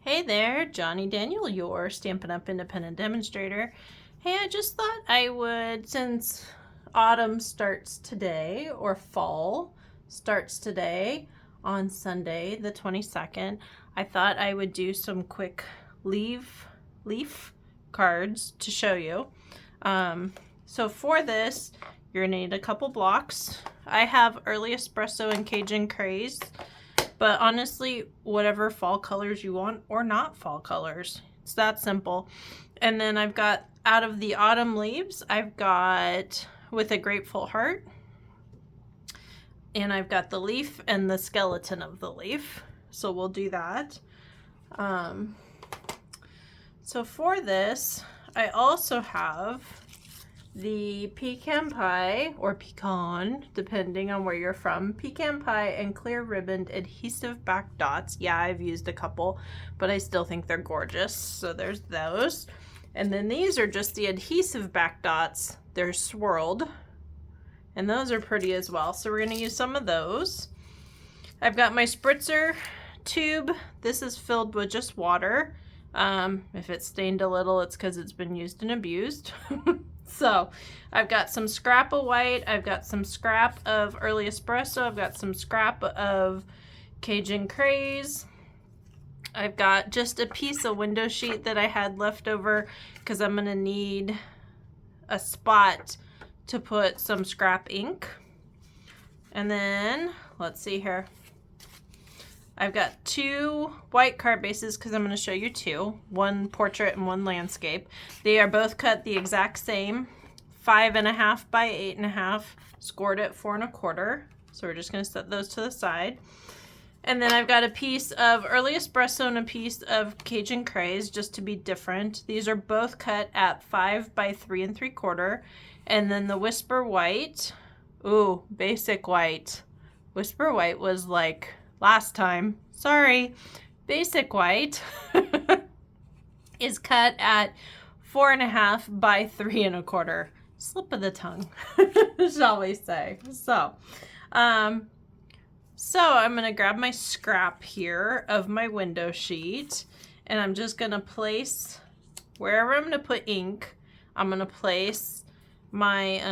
Hey there, Johnny Daniel, your Stampin' Up! Independent demonstrator. Hey, I just thought I would, since autumn starts today, or fall starts today on Sunday the 22nd, I thought I would do some quick leaf cards to show you. So for this, you're gonna need a couple blocks. I have Early Espresso and Cajun Craze. But honestly, whatever fall colors you want, or not fall colors. It's that simple. And then I've got Out of the Autumn Leaves, I've got With a Grateful Heart. And I've got the leaf and the skeleton of the leaf. So we'll do that. So for this, I also have the pecan pie, or pecan, depending on where you're from, pecan pie and clear ribboned adhesive back dots. Yeah, I've used a couple, but I still think they're gorgeous. So there's those. And then these are just the adhesive back dots. They're swirled, and those are pretty as well. So we're gonna use some of those. I've got my spritzer tube. This is filled with just water. If it's stained a little, it's because it's been used and abused. So I've got some scrap of white, I've got some scrap of Early Espresso, I've got some scrap of Cajun Craze. I've got just a piece of window sheet that I had left over because I'm gonna need a spot to put some scrap ink. And then, let's see here. I've got two white card bases because I'm going to show you two. One portrait and one landscape. They are both cut the exact same. 5.5 by 8.5. Scored at 4 1/4. So we're just going to set those to the side. And then I've got a piece of Early Espresso and a piece of Cajun Craze just to be different. These are both cut at 5 by 3 3/4. And then the Whisper White. Ooh, basic white. Whisper White was like last time, sorry, basic white is cut at 4.5 by 3 1/4. Slip of the tongue, shall we say. So I'm gonna grab my scrap here of my window sheet, and I'm just gonna place, wherever I'm gonna put ink, I'm gonna place my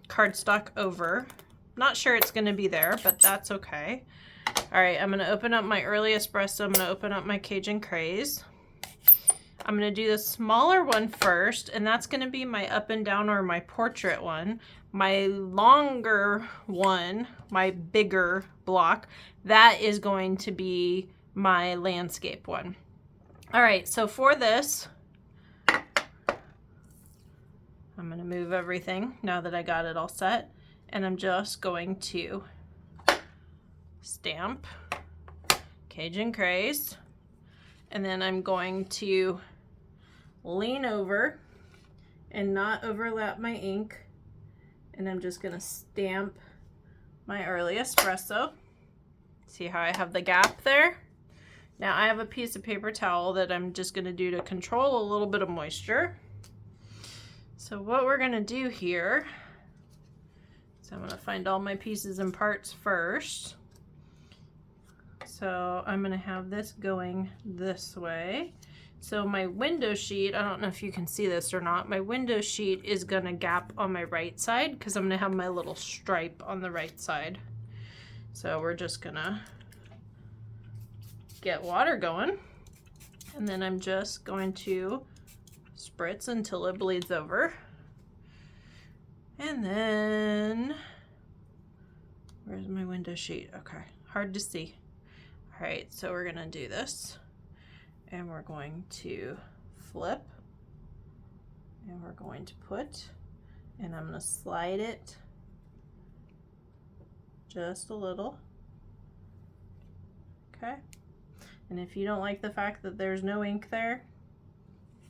cardstock over. Not sure it's gonna be there, but that's okay. All right, I'm gonna open up my Early Espresso. I'm gonna open up my Cajun Craze. I'm gonna do the smaller one first, and that's gonna be my up and down, or my portrait one. My longer one, my bigger block, that is going to be my landscape one. All right, so for this, I'm gonna move everything now that I got it all set, and I'm just going to stamp Cajun Craze, and then I'm going to lean over and not overlap my ink, and I'm just going to stamp my Early Espresso. See how I have the gap there? Now I have a piece of paper towel that I'm just going to do to control a little bit of moisture. So what we're going to do here is I'm going to find all my pieces and parts first. So I'm going to have this going this way. So my window sheet, I don't know if you can see this or not, my window sheet is going to gap on my right side because I'm going to have my little stripe on the right side. So we're just going to get water going, and then I'm just going to spritz until it bleeds over. And then, where's my window sheet? Okay, hard to see. All right, so we're gonna do this, and we're going to flip, and we're going to put, and I'm gonna slide it just a little. Okay, and if you don't like the fact that there's no ink there,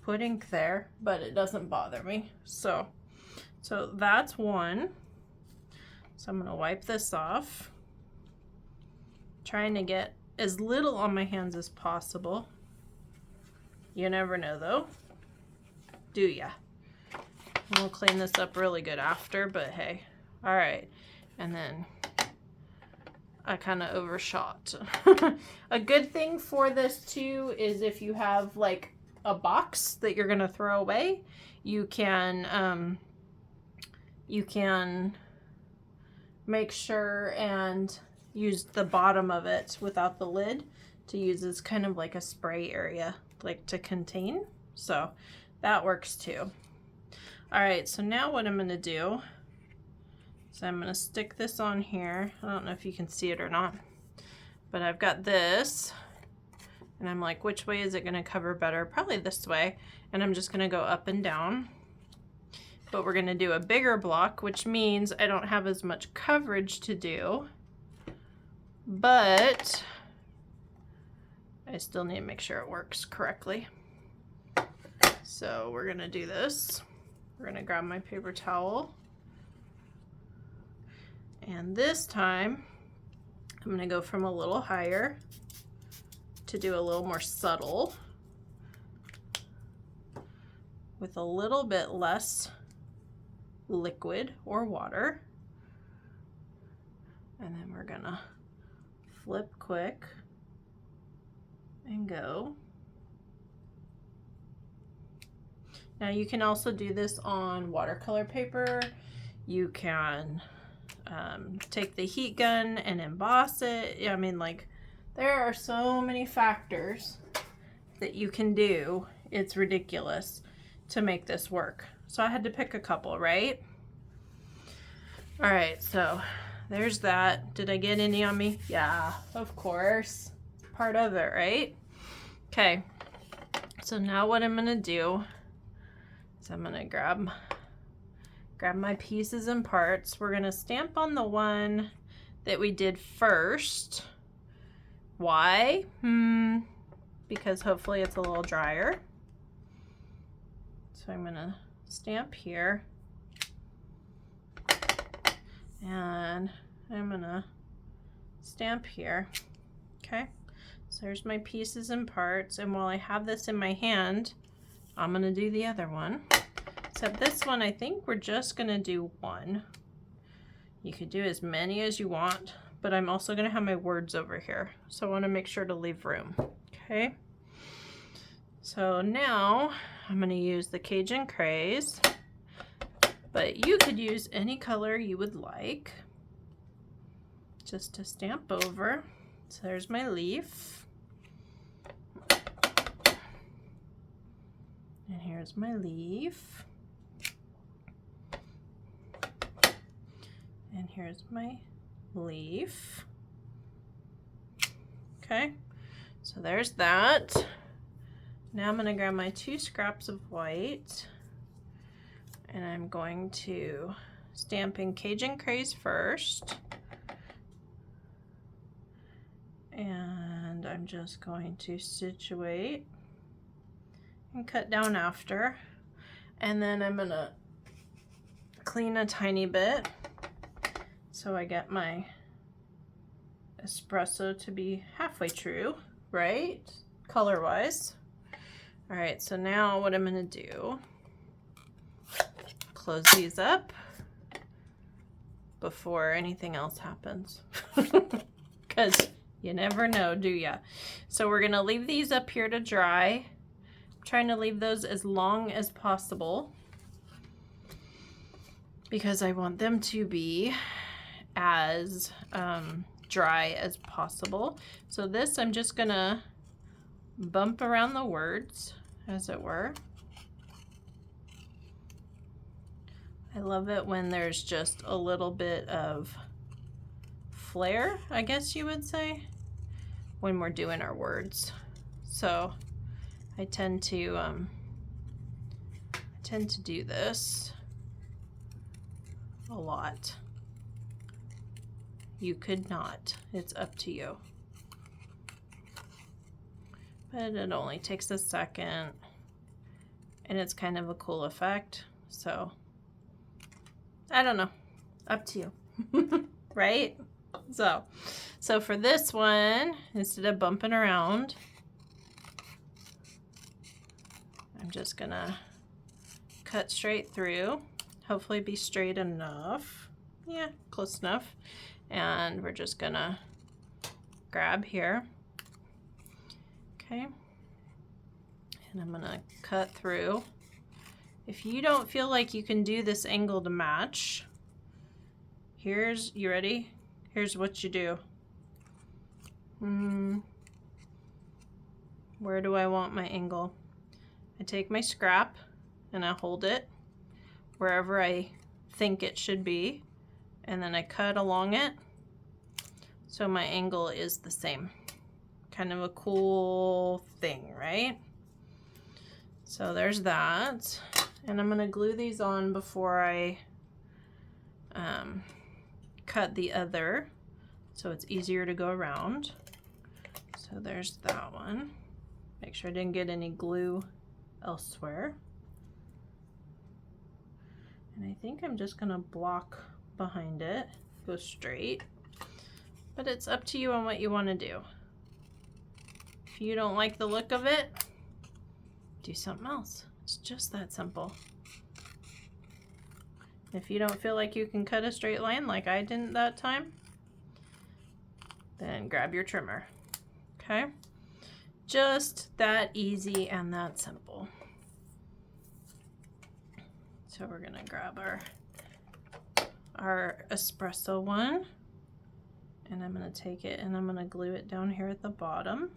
put ink there, but it doesn't bother me. So that's one. So I'm gonna wipe this off, trying to get as little on my hands as possible. You never know though, do ya? We'll clean this up really good after, but hey. All right, and then I kind of overshot. A good thing for this too is if you have like a box that you're gonna throw away, you can make sure and use the bottom of it without the lid to use as kind of like a spray area, like to contain. So that works too. All right, so now what I'm gonna do is I'm gonna stick this on here. I don't know if you can see it or not, but I've got this, and I'm like, which way is it gonna cover better? Probably this way. And I'm just gonna go up and down. But we're gonna do a bigger block, which means I don't have as much coverage to do, but I still need to make sure it works correctly. So we're gonna do this. We're gonna grab my paper towel. And this time, I'm gonna go from a little higher to do a little more subtle with a little bit less liquid or water. And then we're gonna flip quick and go. Now you can also do this on watercolor paper. You can take the heat gun and emboss it. I mean, like, there are so many factors that you can do. It's ridiculous to make this work. So I had to pick a couple, right? All right, so there's that. Did I get any on me? Yeah, of course. Part of it, right? Okay, so now what I'm gonna do is I'm gonna grab my pieces and parts. We're gonna stamp on the one that we did first. Why? Because hopefully it's a little drier. So I'm gonna stamp here. And I'm gonna stamp here. Okay, so there's my pieces and parts. And while I have this in my hand, I'm gonna do the other one. Except this one, I think we're just gonna do one. You could do as many as you want, but I'm also gonna have my words over here. So I wanna make sure to leave room, okay? So now I'm gonna use the Cajun Craze, but you could use any color you would like just to stamp over. So there's my leaf. And here's my leaf. And here's my leaf. Okay, so there's that. Now I'm gonna grab my 2 scraps of white and I'm going to stamp in Cajun Craze first. And I'm just going to situate and cut down after. And then I'm gonna clean a tiny bit so I get my espresso to be halfway true, right? Color-wise. All right, so now what I'm gonna do, close these up before anything else happens. Because you never know, do ya? So we're gonna leave these up here to dry. I'm trying to leave those as long as possible because I want them to be as dry as possible. So this, I'm just gonna bump around the words, as it were. I love it when there's just a little bit of flair, I guess you would say, when we're doing our words. So I tend to do this a lot. You could not. It's up to you. But it only takes a second, and it's kind of a cool effect. So I don't know. Up to you. Right? So for this one, instead of bumping around, I'm just gonna cut straight through. Hopefully be straight enough. Yeah, close enough. And we're just gonna grab here. Okay. And I'm gonna cut through. If you don't feel like you can do this angle to match, you ready? Here's what you do. Where do I want my angle? I take my scrap and I hold it wherever I think it should be, and then I cut along it so my angle is the same. Kind of a cool thing, right? So there's that. And I'm gonna glue these on before I cut the other, so it's easier to go around. So there's that one. Make sure I didn't get any glue elsewhere. And I think I'm just gonna block behind it, go straight. But it's up to you on what you wanna do. If you don't like the look of it, do something else. It's just that simple. If you don't feel like you can cut a straight line like I didn't that time, then grab your trimmer, okay? Just that easy and that simple. So we're gonna grab our espresso one, and I'm gonna take it and I'm gonna glue it down here at the bottom.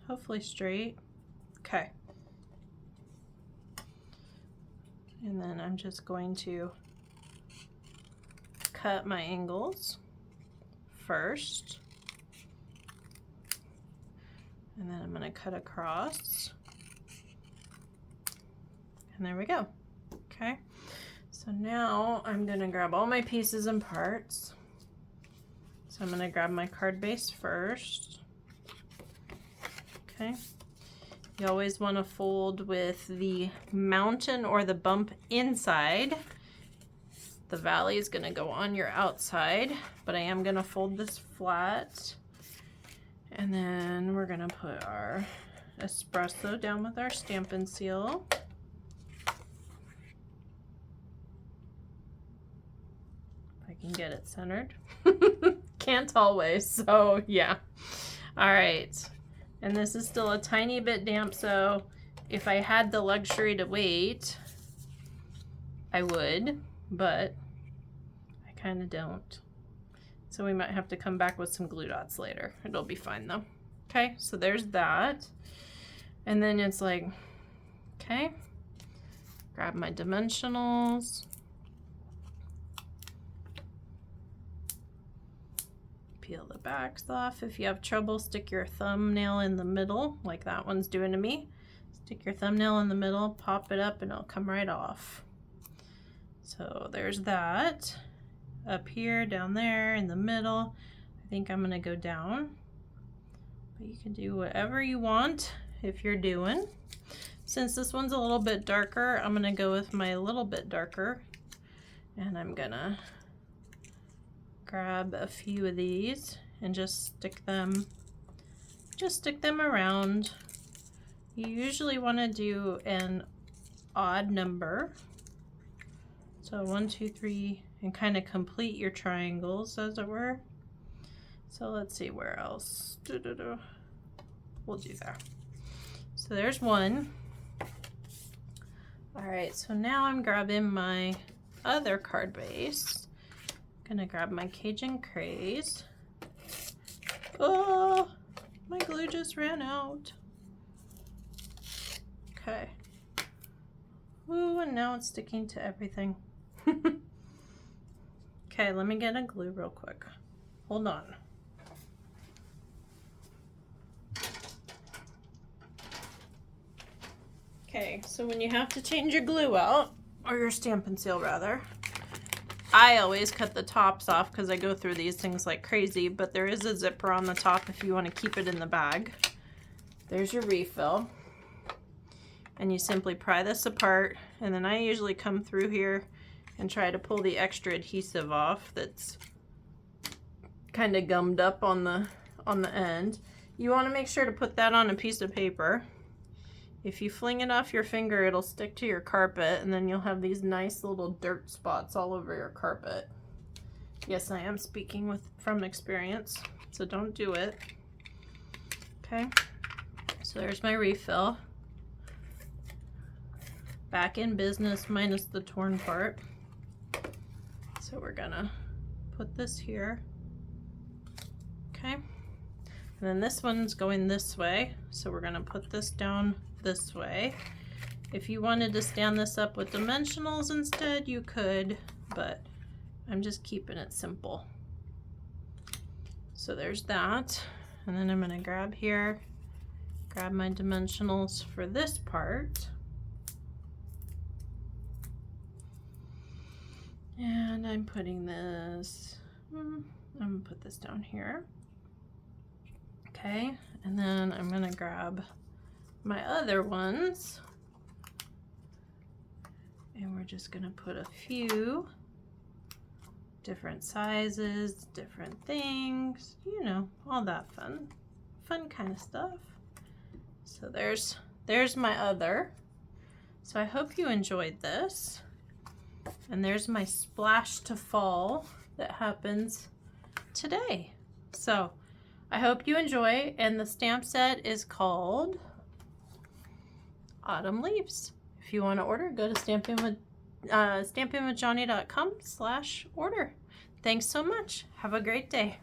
Hopefully straight. Okay. And then I'm just going to cut my angles first. And then I'm going to cut across. And there we go. Okay. So now I'm going to grab all my pieces and parts. So I'm going to grab my card base first. Okay. You always want to fold with the mountain or the bump inside. The valley is going to go on your outside, but I am going to fold this flat. And then we're going to put our espresso down with our Stampin' Seal. If I can get it centered. Can't always, so yeah. All right. And this is still a tiny bit damp, so if I had the luxury to wait, I would, but I kind of don't. So we might have to come back with some glue dots later. It'll be fine though. Okay, so there's that. And then it's like, okay, grab my dimensionals. Peel the backs off. If you have trouble, stick your thumbnail in the middle, like that one's doing to me. Stick your thumbnail in the middle, pop it up, and it'll come right off. So there's that. Up here, down there, in the middle. I think I'm gonna go down. But you can do whatever you want if you're doing. Since this one's a little bit darker, I'm gonna go with my little bit darker. And I'm gonna grab a few of these and just stick them around. You usually want to do an odd number, so 1, 2, 3, and kind of complete your triangles, as it were. So let's see where else. We'll do that. So there's one. All right, so now I'm grabbing my other card base. Gonna grab my Cajun Craze. Oh, my glue just ran out. Okay. Ooh, and now it's sticking to everything. Okay, let me get a glue real quick. Hold on. Okay, so when you have to change your glue out, or your Stampin' Seal rather, I always cut the tops off because I go through these things like crazy, but there is a zipper on the top if you want to keep it in the bag. There's your refill. And you simply pry this apart, and then I usually come through here and try to pull the extra adhesive off that's kind of gummed up on the end. You want to make sure to put that on a piece of paper. If you fling it off your finger, it'll stick to your carpet, and then you'll have these nice little dirt spots all over your carpet. Yes, I am speaking from experience, so don't do it. Okay, so there's my refill. Back in business minus the torn part. So we're gonna put this here. Okay, and then this one's going this way, so we're gonna put this down this way. If you wanted to stand this up with dimensionals instead, you could, but I'm just keeping it simple. So there's that. And then I'm going to grab here, grab my dimensionals for this part. And I'm putting this, I'm going to put this down here. Okay, and then I'm going to grab my other ones. And we're just going to put a few different sizes, different things, you know, all that fun kind of stuff. So there's my other. So I hope you enjoyed this. And there's my splash to fall that happens today. So I hope you enjoy, and the stamp set is called Autumn Leaves. If you want to order, go to stampinwithjohnny.com/order. Thanks so much. Have a great day.